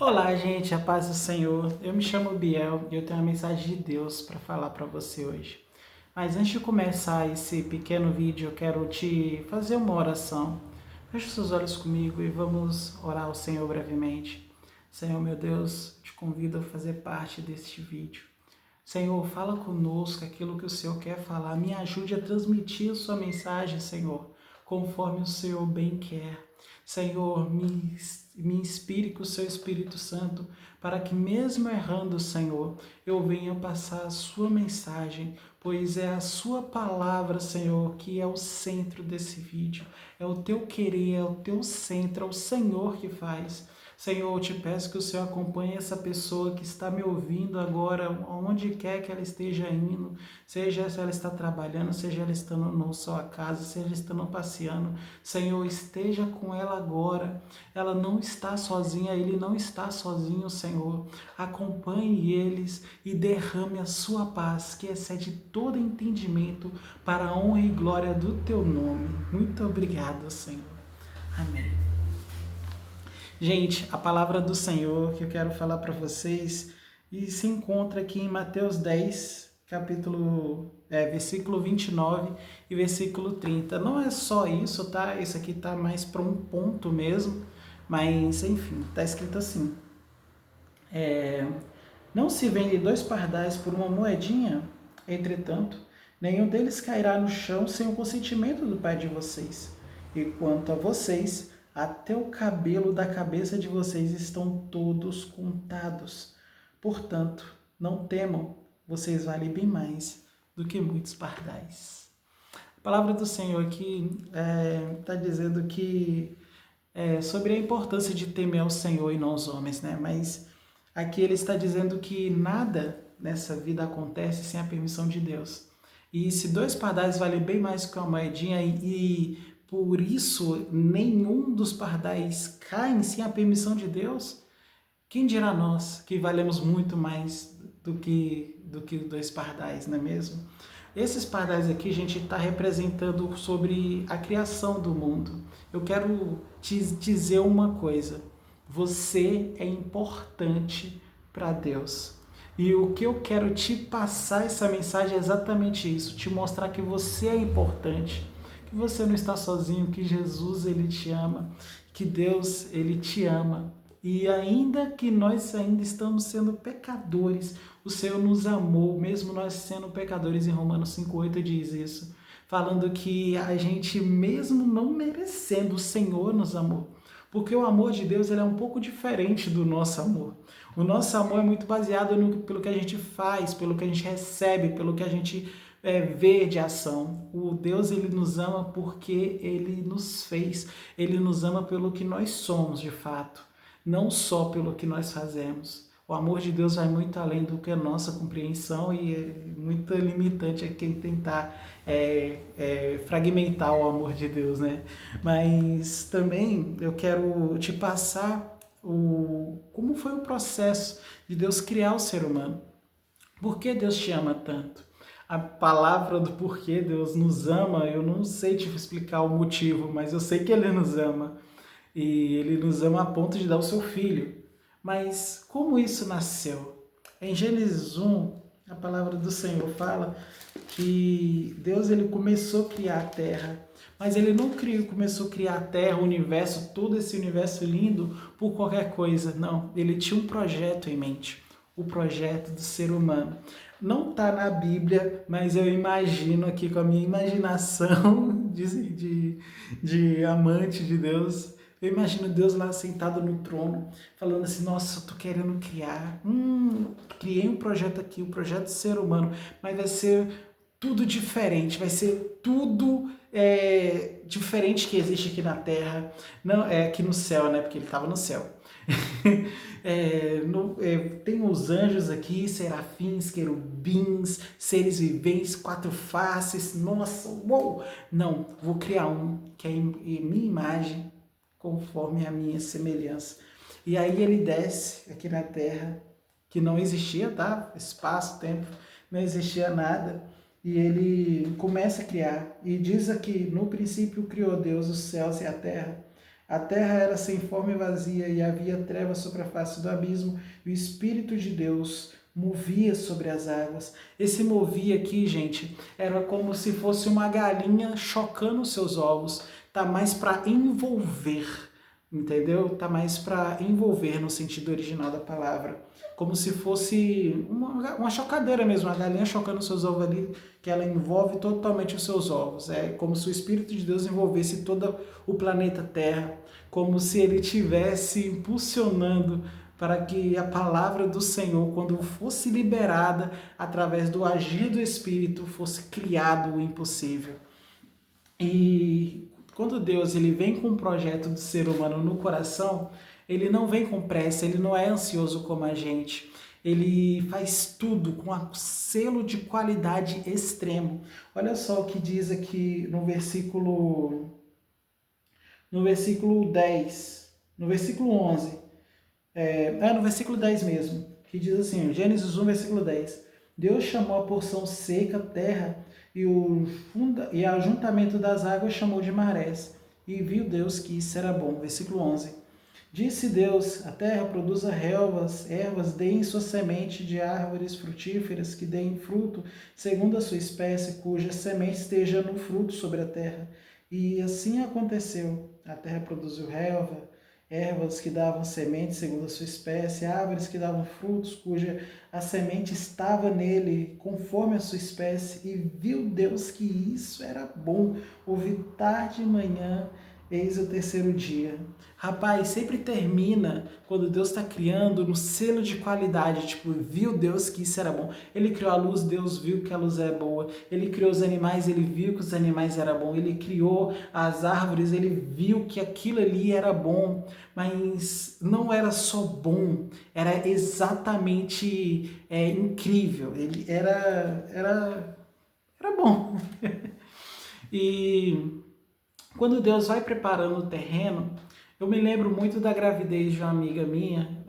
Olá, gente, a paz do Senhor. Eu me chamo Biel e eu tenho uma mensagem de Deus para falar para você hoje. Mas antes de começar esse pequeno vídeo, eu quero te fazer uma oração. Feche os seus olhos comigo e vamos orar ao Senhor brevemente. Senhor, meu Deus, te convido a fazer parte deste vídeo. Senhor, fala conosco aquilo que o Senhor quer falar. Me ajude a transmitir a sua mensagem, Senhor, conforme o Senhor bem quer. Senhor, me inspire com o seu Espírito Santo, para que mesmo errando, Senhor, eu venha passar a sua mensagem, pois é a sua palavra, Senhor, que é o centro desse vídeo. É o teu querer, é o teu centro, é o Senhor que faz. Senhor, eu te peço que o Senhor acompanhe essa pessoa que está me ouvindo agora, onde quer que ela esteja indo, seja se ela está trabalhando, seja ela estando na sua casa, seja estando passeando. Senhor, esteja com ela agora. Ela não está sozinha, ele não está sozinho, Senhor. Acompanhe eles e derrame a sua paz, que excede todo entendimento, para a honra e glória do teu nome. Muito obrigado, Senhor. Amém. Gente, a palavra do Senhor que eu quero falar para vocês e se encontra aqui em Mateus 10, versículo 29 e versículo 30. Não é só isso, tá? Isso aqui tá mais para um ponto mesmo, mas enfim, tá escrito assim. Não se vende 2 pardais por uma moedinha? Entretanto, nenhum deles cairá no chão sem o consentimento do Pai de vocês. E quanto a vocês, até o cabelo da cabeça de vocês estão todos contados. Portanto, não temam, vocês valem bem mais do que muitos pardais. A palavra do Senhor aqui está dizendo que sobre a importância de temer ao Senhor e não aos homens, né? Mas aqui ele está dizendo que nada nessa vida acontece sem a permissão de Deus. E se 2 pardais valem bem mais que uma moedinha e por isso nenhum dos pardais cai sem a permissão de Deus, quem dirá nós que valemos muito mais do que 2 pardais, não é mesmo? Esses pardais aqui, gente, está representando sobre a criação do mundo. Eu quero te dizer uma coisa. Você é importante para Deus. E o que eu quero te passar essa mensagem é exatamente isso, te mostrar que você é importante, que você não está sozinho, que Jesus ele te ama, que Deus ele te ama. E ainda que nós ainda estamos sendo pecadores, o Senhor nos amou, mesmo nós sendo pecadores. Em Romanos 5,8 diz isso, falando que a gente, mesmo não merecendo, o Senhor nos amou. Porque o amor de Deus ele é um pouco diferente do nosso amor. O nosso amor é muito baseado pelo que a gente faz, pelo que a gente recebe, pelo que a gente vê de ação. O Deus ele nos ama porque ele nos fez, ele nos ama pelo que nós somos de fato, não só pelo que nós fazemos. O amor de Deus vai muito além do que a nossa compreensão e é muito limitante a quem tentar fragmentar o amor de Deus, né? Mas também eu quero te passar como foi o processo de Deus criar o ser humano. Por que Deus te ama tanto? A palavra do porquê Deus nos ama, eu não sei te explicar o motivo, mas eu sei que Ele nos ama. E Ele nos ama a ponto de dar o seu Filho. Mas como isso nasceu? Em Gênesis 1, a palavra do Senhor fala que Deus ele começou a criar a terra, mas ele não começou a criar a terra, o universo, todo esse universo lindo por qualquer coisa. Não, ele tinha um projeto em mente, o projeto do ser humano. Não está na Bíblia, mas eu imagino aqui com a minha imaginação de amante de Deus. Eu imagino Deus lá sentado no trono, falando assim, nossa, eu tô querendo criar, criei um projeto aqui, um projeto de ser humano, mas vai ser tudo diferente, vai ser tudo diferente que existe aqui na Terra, não aqui no céu, né? Porque ele estava no céu. Tem os anjos aqui, serafins, querubins, seres viventes, 4 faces, nossa, uou! Não, vou criar um que é em minha imagem, conforme a minha semelhança. E aí ele desce aqui na Terra, que não existia, tá? Espaço, tempo, não existia nada. E ele começa a criar. E diz aqui, no princípio criou Deus os céus e a terra. A terra era sem forma e vazia, e havia trevas sobre a face do abismo, e o Espírito de Deus movia sobre as águas. Esse movia aqui, gente, era como se fosse uma galinha chocando os seus ovos. Tá mais para envolver, entendeu? Tá mais para envolver no sentido original da palavra. Como se fosse uma chocadeira mesmo, uma galinha chocando os seus ovos ali, que ela envolve totalmente os seus ovos. É como se o Espírito de Deus envolvesse todo o planeta Terra, como se ele estivesse impulsionando para que a palavra do Senhor, quando fosse liberada através do agir do Espírito, fosse criado o impossível. E quando Deus ele vem com um projeto do ser humano no coração, ele não vem com pressa, ele não é ansioso como a gente. Ele faz tudo com um selo de qualidade extremo. Olha só o que diz aqui no versículo 10, no versículo 11. No versículo 10 mesmo, que diz assim, Gênesis 1, versículo 10. Deus chamou a porção seca, terra, e o ajuntamento das águas chamou de marés. E viu Deus que isso era bom. Versículo 11. Disse Deus, a terra produza relvas, ervas, deem sua semente de árvores frutíferas, que deem fruto, segundo a sua espécie, cuja semente esteja no fruto sobre a terra. E assim aconteceu. A terra produziu relva, ervas que davam semente segundo a sua espécie, árvores que davam frutos, cuja a semente estava nele, conforme a sua espécie, e viu Deus que isso era bom. Houve tarde e manhã, eis o terceiro dia. Rapaz, sempre termina quando Deus está criando no selo de qualidade, tipo, viu Deus que isso era bom. Ele criou a luz, Deus viu que a luz é boa. Ele criou os animais, ele viu que os animais eram bons. Ele criou as árvores, ele viu que aquilo ali era bom. Mas não era só bom, era exatamente incrível. Ele era bom. E quando Deus vai preparando o terreno, eu me lembro muito da gravidez de uma amiga minha,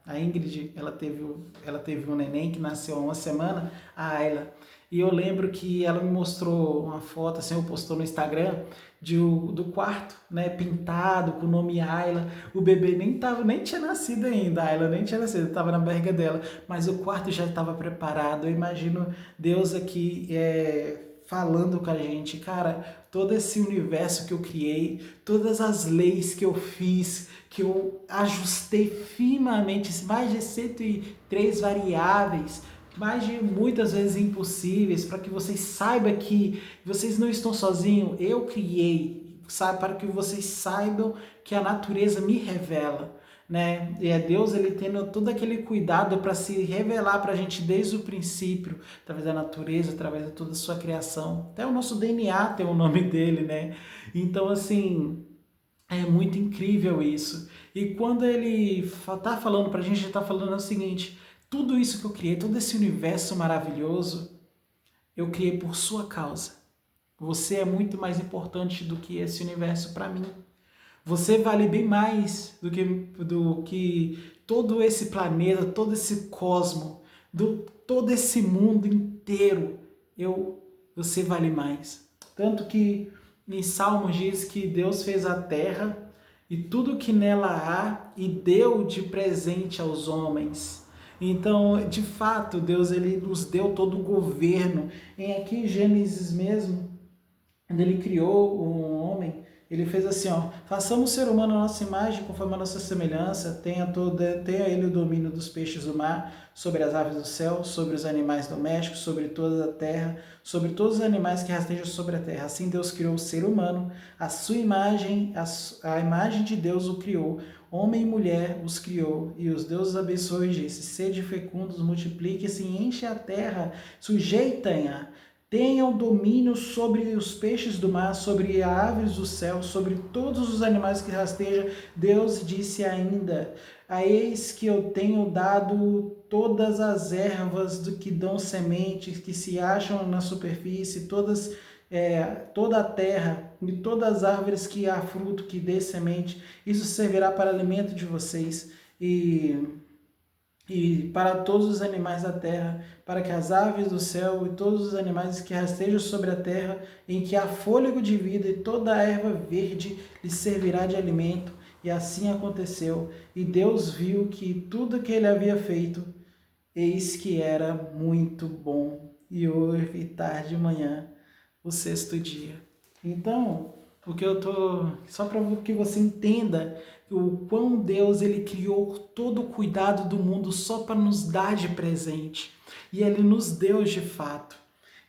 a Ingrid. Ela teve um neném que nasceu há uma semana, a Ayla. E eu lembro que ela me mostrou uma foto, assim, eu postou no Instagram, do quarto, né, pintado com o nome Ayla. O bebê nem tinha nascido ainda, a Ayla nem tinha nascido, estava na barriga dela, mas o quarto já estava preparado. Eu imagino Deus aqui falando com a gente, cara, todo esse universo que eu criei, todas as leis que eu fiz, que eu ajustei finamente, mais de 103 variáveis, mais de muitas vezes impossíveis, para que vocês saibam que vocês não estão sozinhos, eu criei, sabe, para que vocês saibam que a natureza me revela. Né? E é Deus ele tendo todo aquele cuidado para se revelar para a gente desde o princípio, através da natureza, através de toda a sua criação. Até o nosso DNA tem o nome dele, né? Então, assim, é muito incrível isso. E quando ele está falando para a gente, ele está falando o seguinte: tudo isso que eu criei, todo esse universo maravilhoso, eu criei por sua causa. Você é muito mais importante do que esse universo para mim. Você vale bem mais do que todo esse planeta, todo esse cosmo, todo esse mundo inteiro. Você vale mais. Tanto que em Salmos diz que Deus fez a terra e tudo que nela há e deu de presente aos homens. Então, de fato, Deus ele nos deu todo o governo. Aqui em Gênesis mesmo, quando ele criou o homem, ele fez assim, ó: façamos o ser humano a nossa imagem, conforme a nossa semelhança, tenha ele o domínio dos peixes do mar, sobre as aves do céu, sobre os animais domésticos, sobre toda a terra, sobre todos os animais que rastejam sobre a terra. Assim Deus criou o ser humano, a sua imagem, a imagem de Deus o criou, homem e mulher os criou, e os deuses abençoou e disse: sede fecundos, multipliquem-se e enchem a terra, sujeitem-a, tenham domínio sobre os peixes do mar, sobre as aves do céu, sobre todos os animais que rastejam. Deus disse ainda: eis que eu tenho dado todas as ervas do que dão sementes, que se acham na superfície, toda a terra, e todas as árvores que há fruto, que dê semente. Isso servirá para alimento de vocês. E e para todos os animais da terra, para que as aves do céu e todos os animais que rastejam sobre a terra, em que há fôlego de vida, e toda a erva verde lhes servirá de alimento. E assim aconteceu. E Deus viu que tudo que ele havia feito, eis que era muito bom. E houve tarde e manhã, o sexto dia. Então, o que eu tô, só para que você entenda o quão Deus ele criou todo o cuidado do mundo só para nos dar de presente. E ele nos deu de fato.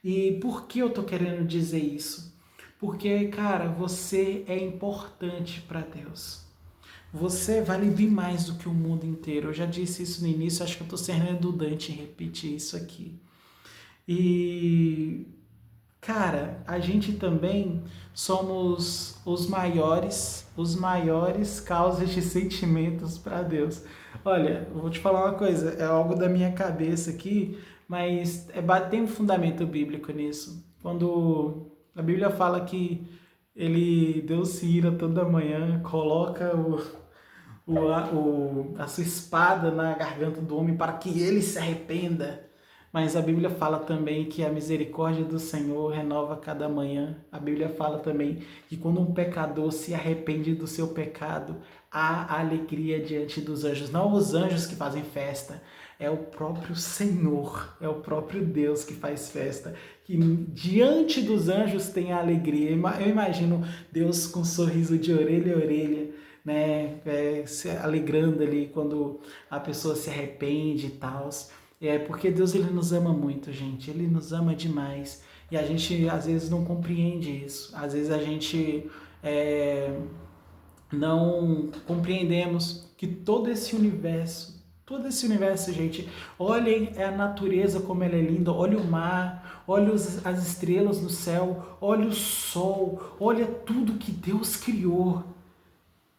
E por que eu tô querendo dizer isso? Porque, cara, você é importante para Deus. Você vale bem mais do que o mundo inteiro. Eu já disse isso no início, acho que eu estou sendo redundante em repetir isso aqui. E, cara, a gente também somos os maiores causas de sentimentos para Deus. Olha, eu vou te falar uma coisa, é algo da minha cabeça aqui, mas tem um fundamento bíblico nisso. Quando a Bíblia fala que Deus se ira toda manhã, coloca a sua espada na garganta do homem para que ele se arrependa. Mas a Bíblia fala também que a misericórdia do Senhor renova cada manhã. A Bíblia fala também que quando um pecador se arrepende do seu pecado, há alegria diante dos anjos. Não os anjos que fazem festa, é o próprio Senhor, é o próprio Deus que faz festa. Que diante dos anjos tem a alegria. Eu imagino Deus com um sorriso de orelha a orelha, né, se alegrando ali quando a pessoa se arrepende e tal. Porque Deus ele nos ama muito, gente. Ele nos ama demais. E a gente às vezes não compreende isso. Às vezes a gente não compreendemos que todo esse universo, gente, olhem a natureza como ela é linda, olha o mar, olha as estrelas no céu, olha o sol, olha tudo que Deus criou.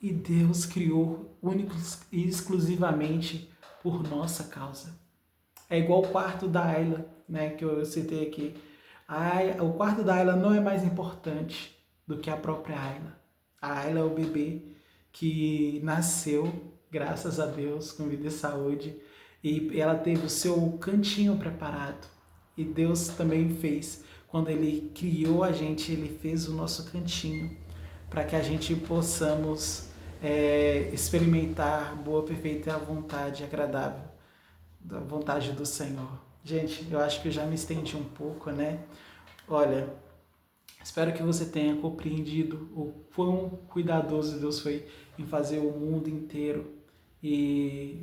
E Deus criou único e exclusivamente por nossa causa. É igual o quarto da Ayla, né, que eu citei aqui. O quarto da Ayla não é mais importante do que a própria Ayla. A Ayla é o bebê que nasceu, graças a Deus, com vida e saúde, e ela teve o seu cantinho preparado. E Deus também fez. Quando Ele criou a gente, Ele fez o nosso cantinho para que a gente possamos experimentar boa, perfeita e a vontade agradável da vontade do Senhor. Gente, eu acho que eu já me estendi um pouco, né? Olha, espero que você tenha compreendido o quão cuidadoso Deus foi em fazer o mundo inteiro e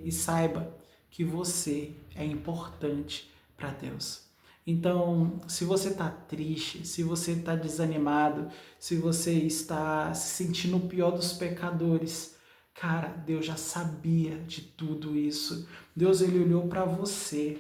saiba que você é importante para Deus. Então, se você está triste, se você está desanimado, se você está se sentindo o pior dos pecadores, cara, Deus já sabia de tudo isso. Deus ele olhou para você.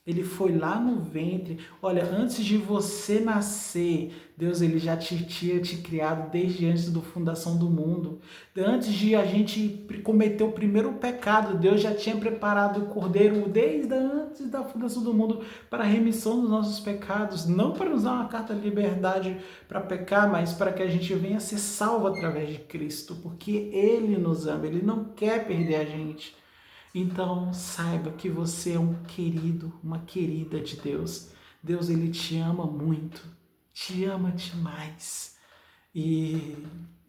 Ele foi lá no ventre. Olha, antes de você nascer, Deus ele já tinha te criado desde antes da fundação do mundo. Antes de a gente cometer o primeiro pecado, Deus já tinha preparado o Cordeiro desde antes da fundação do mundo para a remissão dos nossos pecados. Não para nos dar uma carta de liberdade para pecar, mas para que a gente venha ser salvo através de Cristo. Porque Ele nos ama, Ele não quer perder a gente. Então, saiba que você é um querido, uma querida de Deus. Deus, Ele te ama muito, te ama demais. E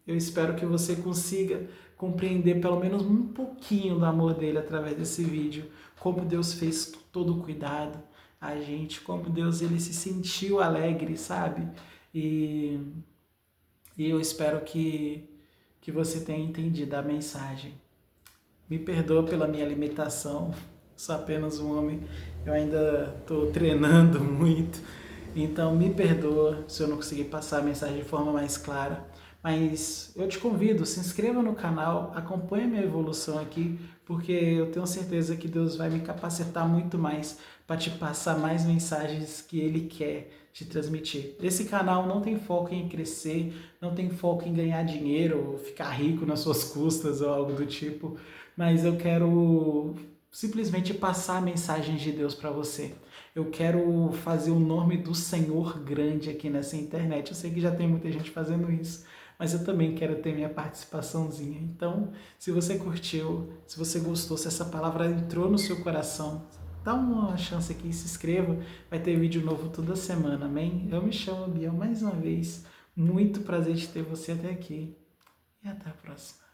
eu espero que você consiga compreender pelo menos um pouquinho do amor dele através desse vídeo. Como Deus fez todo o cuidado a gente, como Deus ele se sentiu alegre, sabe? E eu espero que você tenha entendido a mensagem. Me perdoa pela minha limitação, sou apenas um homem, eu ainda estou treinando muito, então me perdoa se eu não conseguir passar a mensagem de forma mais clara, mas eu te convido, se inscreva no canal, acompanhe a minha evolução aqui, porque eu tenho certeza que Deus vai me capacitar muito mais para te passar mais mensagens que Ele quer te transmitir. Esse canal não tem foco em crescer, não tem foco em ganhar dinheiro ou ficar rico nas suas custas ou algo do tipo, mas eu quero simplesmente passar mensagens de Deus para você. Eu quero fazer o nome do Senhor grande aqui nessa internet. Eu sei que já tem muita gente fazendo isso, mas eu também quero ter minha participaçãozinha. Então, se você curtiu, se você gostou, se essa palavra entrou no seu coração, dá uma chance aqui, se inscreva, vai ter vídeo novo toda semana, amém? Eu me chamo Biel mais uma vez, muito prazer de ter você até aqui e até a próxima.